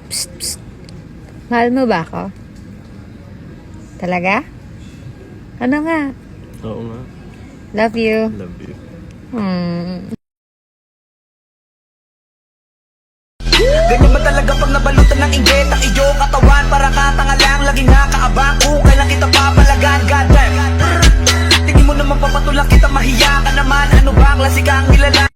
Psst, psst. Mahal mo ba ako? Talaga? Ano nga? Oo nga. Love you. Love you. Ganyan ba talaga pag nabalutan ng inggit ang iyong katawan? Para katanga lang, laging nakaabang kung kailan kita papalagan. Goddamn, tingin mo naman papatulak kita, mahiya ka naman. Ano ba, klase kang nilala?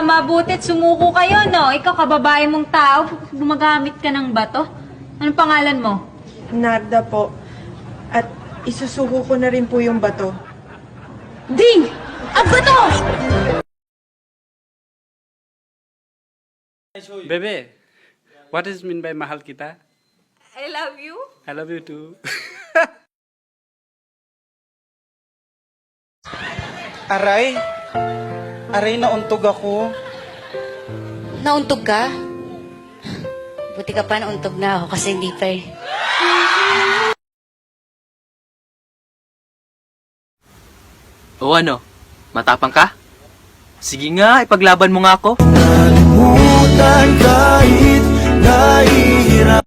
Mabutit sumuko kayo, no? Ikaw, kababae mong tao, gumagamit ka ng bato. Anong pangalan mo? Narda po. At isusuko ko na rin po yung bato. Ding! Ang bato! Bebe, what does mean by mahal kita? I love you. I love you too. Aray, aray nauntog ako. Nauntog ka? Buti ka pa nauntog na ako kasi hindi pa eh. O ano? Matapang ka? Sige nga, ipaglaban mo nga ako. Kalimutan kahit nahihirap.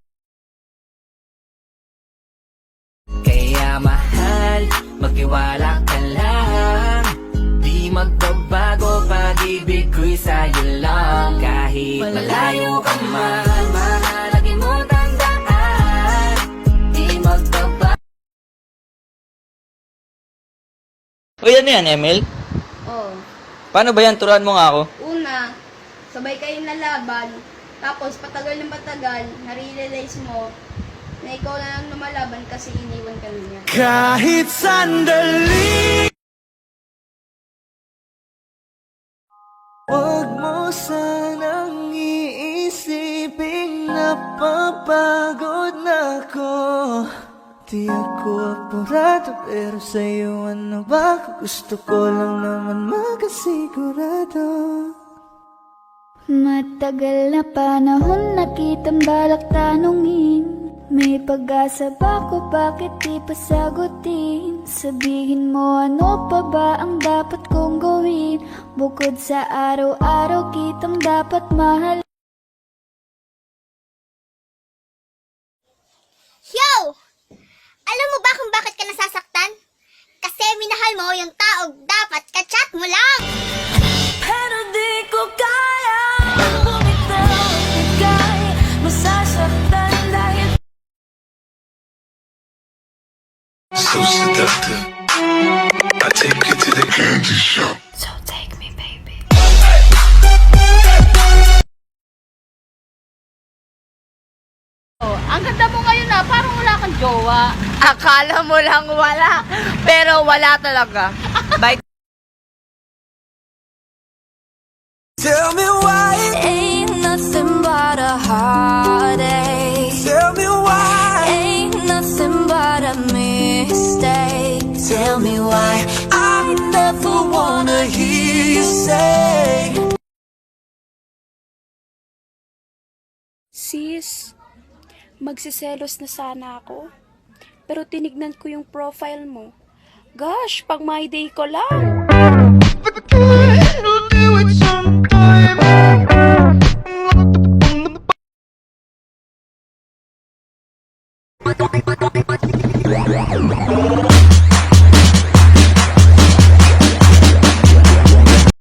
Kaya mahal, magtiwala ka lang. Di magbabago, pag-ibig ko'y sa'yo lang. Kahit malayo ka man, mahalagin mo tandaan. Di magbabago. Uy, ano yan, Emil? Oo. Paano ba yan? Turuan mo nga ako. Una, sabay kayo nalaban. Tapos, patagal ng patagal, nare-realize mo na ikaw na lang lumalaban kasi iniwan ka niya. Kahit sandali. Huwag mo sanang iisipin napapagod na ako. Di ako apurado, pero sa'yo ano ba? Gusto ko lang naman makasigurado. Matagal na panahon na kitang balak tanungin. May pag-asa ba ko, bakit di pa sagutin? Sabihin mo ano pa ba ang dapat kong gawin? Bukod sa araw-araw kitang dapat mahal. Yo! Alam mo ba kung bakit ka nasasaktan? Kasi minahal mo yung taong dapat ka-chat mo lang! Pero di ko kaya bumitaw, ika'y masasaktan dahil So seductive. I take you to the candy shop. So take me, baby. Ang ganda mo ngayon na, parang wala kang jowa. Akala mo lang wala, pero wala talaga. Bye. Tell me why, ain't nothing but a heartache. tell me why. Ain't nothing but a mistake. Tell me why I never wanna hear you say. Sis, magsiselos na sana ako. Pero tinignan ko yung profile mo. Gosh, pag my day ko lang.